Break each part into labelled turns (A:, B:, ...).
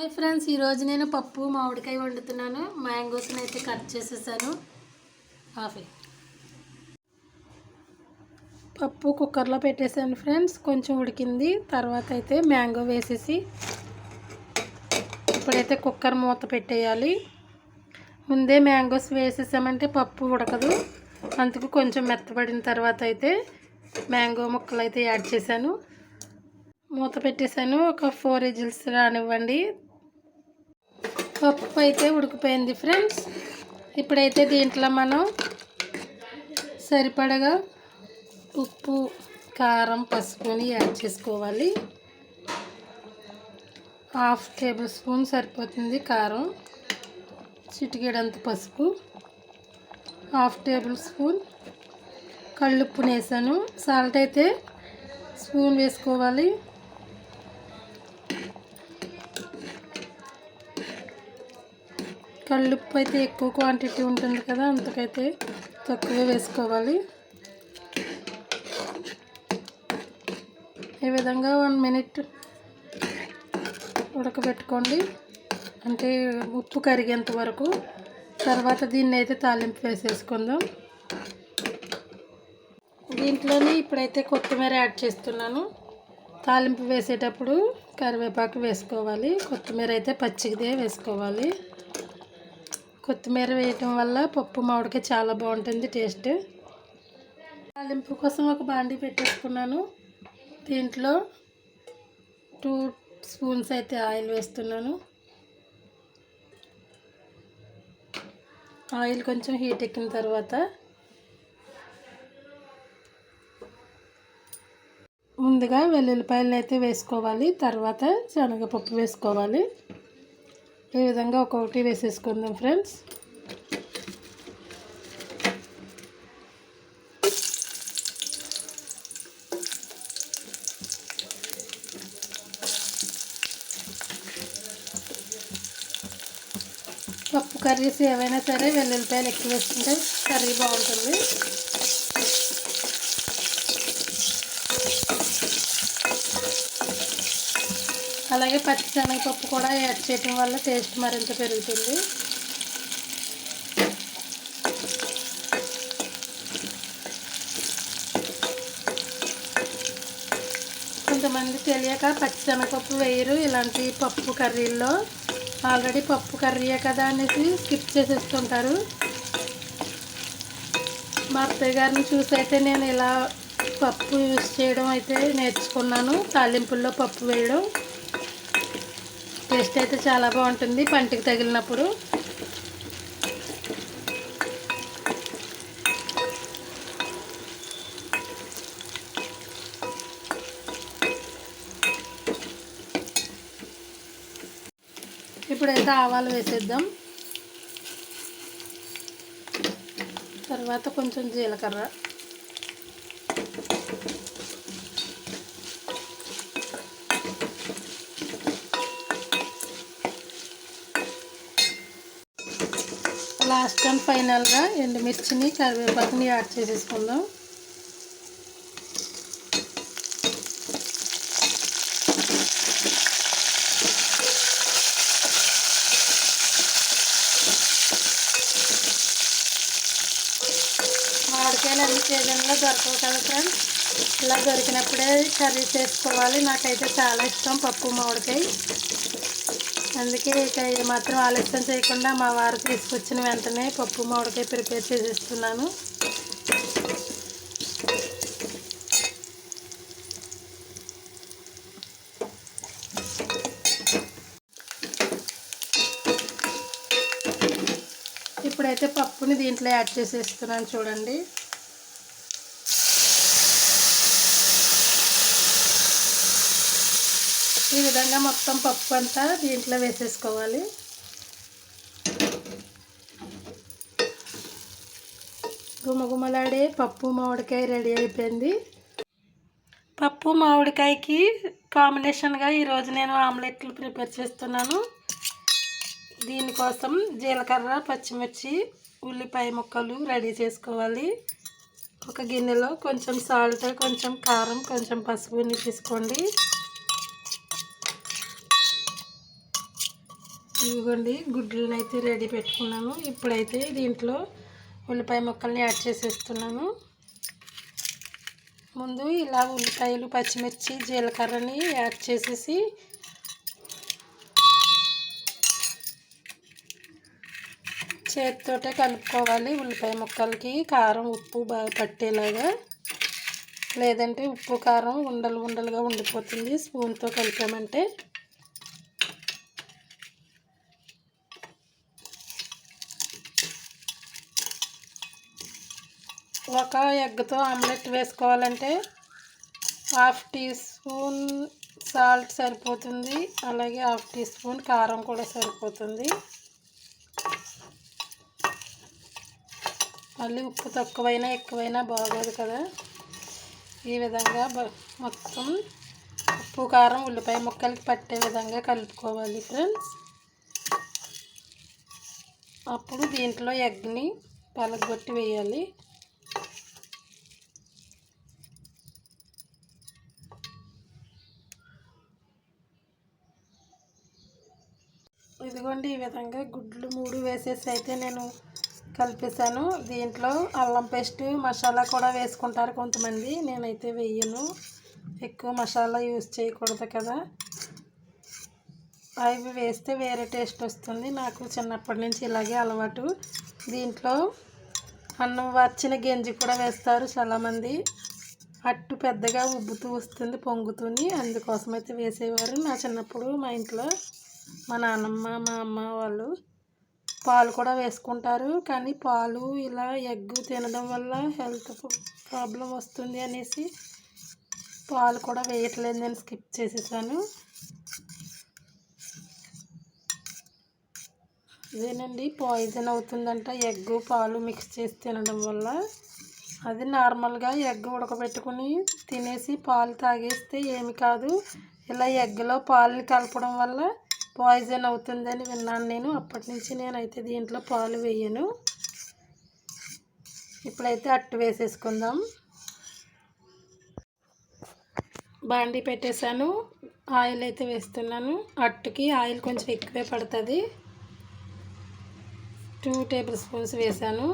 A: Hi friends, ఈరోజు నేను పప్పు మామిడికాయ వండుతున్నాను. మ్యాంగోస్ని అయితే కట్ చేసేసాను. పప్పు కుక్కర్లో పెట్టేసాను ఫ్రెండ్స్. కొంచెం ఉడికింది. తర్వాత అయితే మ్యాంగో వేసేసి ఇప్పుడైతే కుక్కర్ మూత పెట్టేయాలి. ముందే మ్యాంగోస్ వేసేసామంటే పప్పు ఉడకదు. అందుకు కొంచెం మెత్తబడిన తర్వాత అయితే మ్యాంగో ముక్కలు అయితే యాడ్ చేశాను. మూత పెట్టేశాను. ఒక 4 విజిల్స్ రానివ్వండి. పప్పు అయితే ఉడికిపోయింది ఫ్రెండ్స్. ఇప్పుడైతే దీంట్లో మనం సరిపడగా ఉప్పు, కారం, పసుపుని యాడ్ చేసుకోవాలి. 1/2 టేబుల్ స్పూన్ సరిపోతుంది కారం, చిటికెడంత పసుపు, 1/2 టేబుల్ స్పూన్ కళ్ళుప్పు వేసాను. సాల్ట్ అయితే స్పూన్ వేసుకోవాలి. కళ్ళుప్పు అయితే ఎక్కువ క్వాంటిటీ ఉంటుంది కదా, అందుకైతే తక్కువ వేసుకోవాలి. ఈ విధంగా 1 మినిట్ ఉడకబెట్టుకోండి, అంటే ఉప్పు కరిగేంత వరకు. తర్వాత దీన్ని అయితే తాలింపు వేసేసుకుందాం. దీంట్లోని ఇప్పుడైతే కొత్తిమీర యాడ్ చేస్తున్నాను. తాలింపు వేసేటప్పుడు కరివేపాకు వేసుకోవాలి. కొత్తిమీర అయితే పచ్చిదే వేసుకోవాలి. కొత్తిమీర వేయటం వల్ల పప్పు మామిడికాయ చాలా బాగుంటుంది టేస్ట్. తాలింపు కోసం ఒక బాండీ పెట్టేసుకున్నాను. దీంట్లో 2 స్పూన్స్ అయితే ఆయిల్ వేస్తున్నాను. ఆయిల్ కొంచెం హీట్ ఎక్కిన తర్వాత ముందుగా వెల్లుల్లిపాయలు అయితే వేసుకోవాలి. తర్వాత శనగపప్పు వేసుకోవాలి. ఈ విధంగా ఒక్కొక్కటి వేసేసుకుందాం ఫ్రెండ్స్. పప్పు కర్రీస్ ఏవైనా సరే వెల్లుల్లిపాయలు ఎక్కువ వేసుకుంటే కర్రీ బాగుంటుంది. అలాగే పచ్చిశనగపప్పు కూడా యాడ్ చేయడం వల్ల టేస్ట్ మరింత పెరుగుతుంది. కొంతమంది తెలియక పచ్చిశనగపప్పు వేయరు ఇలాంటి పప్పు కర్రీల్లో. ఆల్రెడీ పప్పు కర్రీయే కదా అనేసి స్కిప్ చేసేస్తుంటారు. మా అత్తయ్య గారిని చూసి అయితే నేను ఇలా పప్పు యూస్ చేయడం అయితే నేర్చుకున్నాను. తాలింపుల్లో పప్పు వేయడం టేస్ట్ అయితే చాలా బాగుంటుంది పంటికి తగిలినప్పుడు. ఇప్పుడైతే ఆవాలు వేసేద్దాం. తర్వాత కొంచెం జీలకర్ర, లాస్ట్ అండ్ ఫైనల్గా ఎండుమిర్చిని, కరివేపాకుని యాడ్ చేసేసుకుందాం. మామిడికాయలు అన్ని సీజన్లో దొరకవు కదా ఫ్రెండ్స్. ఇలా దొరికినప్పుడే కర్రీ చేసుకోవాలి. నాకైతే చాలా ఇష్టం పప్పు మామిడికాయ. అందుకే ఇక ఏమాత్రం ఆలస్యం చేయకుండా మా వారు తీసుకొచ్చిన వెంటనే పప్పు మామిడికాయ ప్రిపేర్ చేసేస్తున్నాను. ఇప్పుడైతే పప్పుని దీంట్లో యాడ్ చేసేస్తున్నాను చూడండి. ఈ విధంగా మొత్తం పప్పు అంతా దీంట్లో వేసేసుకోవాలి. గుమగుమలాడే పప్పు మామిడికాయ రెడీ అయిపోయింది. పప్పు మామిడికాయకి కాంబినేషన్గా ఈరోజు నేను ఆమ్లెట్లు ప్రిపేర్ చేస్తున్నాను. దీనికోసం జీలకర్ర, పచ్చిమిర్చి, ఉల్లిపాయ ముక్కలు రెడీ చేసుకోవాలి. ఒక గిన్నెలో కొంచెం సాల్ట్, కొంచెం కారం, కొంచెం పసుపుని తీసుకోండి. ఇదిగోండి గుడ్లను అయితే రెడీ పెట్టుకున్నాను. ఇప్పుడైతే దీంట్లో ఉల్లిపాయ ముక్కల్ని యాడ్ చేసేస్తున్నాను. ముందు ఇలా ఉల్లిపాయలు, పచ్చిమిర్చి, జీలకర్రని యాడ్ చేసేసి చేతితోటే కలుపుకోవాలి. ఉల్లిపాయ ముక్కలకి కారం, ఉప్పు బాగా పట్టేలాగా, లేదంటే ఉప్పు కారం ఉండలు ఉండలుగా ఉండిపోతుంది స్పూన్తో కలిపామంటే. ఒక ఎగ్తో ఆమ్లెట్ వేసుకోవాలంటే 1/2 టీ స్పూన్ సాల్ట్ సరిపోతుంది. అలాగే 1/2 టీ స్పూన్ కారం కూడా సరిపోతుంది. మళ్ళీ ఉప్పు తక్కువైనా ఎక్కువైనా బాగోదు కదా. ఈ విధంగా మొత్తం ఉప్పు కారం ఉల్లిపాయ ముక్కలకి పట్టే విధంగా కలుపుకోవాలి ఫ్రెండ్స్. అప్పుడు దీంట్లో ఎగ్ని పలగొట్టి వేయాలి. ఇదిగోండి ఈ విధంగా గుడ్లు 3 వేసేసి అయితే నేను కలిపేసాను. దీంట్లో అల్లం పేస్ట్, మసాలా కూడా వేసుకుంటారు కొంతమంది. నేనైతే వేయను, ఎక్కువ మసాలా యూజ్ చేయకూడదు కదా. అవి వేస్తే వేరే టేస్ట్ వస్తుంది. నాకు చిన్నప్పటి నుంచి ఇలాగే అలవాటు. దీంట్లో అన్నం వార్చిన గంజి కూడా వేస్తారు చాలామంది. అట్టు పెద్దగా ఉబ్బుతూ వస్తుంది, పొంగుతుంది. అందుకోసం అయితే వేసేవారు నా చిన్నప్పుడు. మా ఇంట్లో మా నాన్నమ్మ, మా అమ్మ వాళ్ళు పాలు కూడా వేసుకుంటారు. కానీ పాలు ఇలా ఎగ్ తినడం వల్ల హెల్త్ ప్రాబ్లం వస్తుంది అనేసి పాలు కూడా వేయట్లేదు, నేను స్కిప్ చేసేసాను. ఇదేనండి పాయిజన్ అవుతుందంట ఎగ్ పాలు మిక్స్ చేసి తినడం వల్ల. అది నార్మల్గా ఎగ్ ఉడకబెట్టుకుని తినేసి పాలు తాగేస్తే ఏమి కాదు. ఇలా ఎగ్లో పాలని కలపడం వల్ల పాయిజన్ అవుతుందని విన్నాను నేను. అప్పటి నుంచి నేనైతే దీంట్లో పాలు వేయను. ఇప్పుడైతే అట్టు వేసేసుకుందాం. బాండీ పెట్టేశాను, ఆయిల్ అయితే వేస్తున్నాను. అట్టుకి ఆయిల్ కొంచెం ఎక్కువే పడుతుంది. 2 టేబుల్ స్పూన్స్ వేసాను.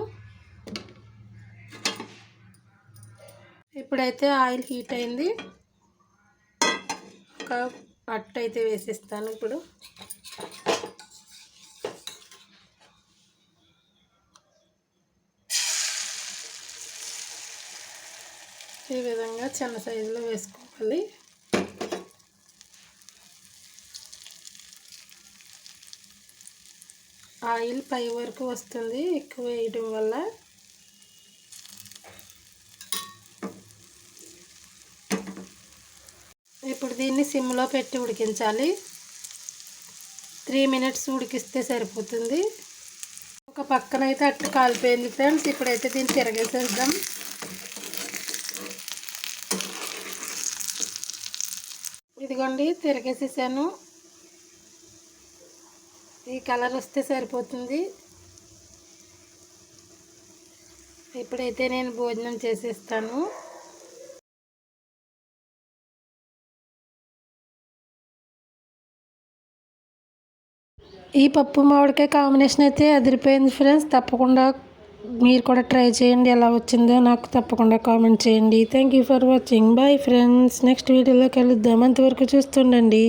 A: ఇప్పుడైతే ఆయిల్ హీట్ అయింది. ఒక అట్టు అయితే వేసిస్తాను. ఇప్పుడు ఈ విధంగా చిన్న సైజులో వేసుకోవాలి. ఆయిల్ పై వరకు వస్తుంది ఎక్కువ వేయడం వల్ల. ఇప్పుడు దీన్ని సిమ్లో పెట్టి ఉడికించాలి. 3 మినిట్స్ ఉడికిస్తే సరిపోతుంది. ఒక పక్కన అయితే అట్టు కాలిపోయింది ఫ్రెండ్స్. ఇప్పుడైతే దీన్ని తిరగేసేద్దాం. ఇదిగోండి తిరగేసేసాను. ఈ కలర్ వస్తే సరిపోతుంది. ఇప్పుడైతే నేను భోజనం చేసేస్తాను. ఈ పప్పు మామిడికాయ కాంబినేషన్ అయితే అదిరిపోయింది ఫ్రెండ్స్. తప్పకుండా మీరు కూడా ట్రై చేయండి. ఎలా వచ్చిందో నాకు తప్పకుండా కామెంట్ చేయండి. Thank you for watching. Bye friends. Next వీడియోలో కలుద్దాం. అంతవరకు చూస్తుండండి.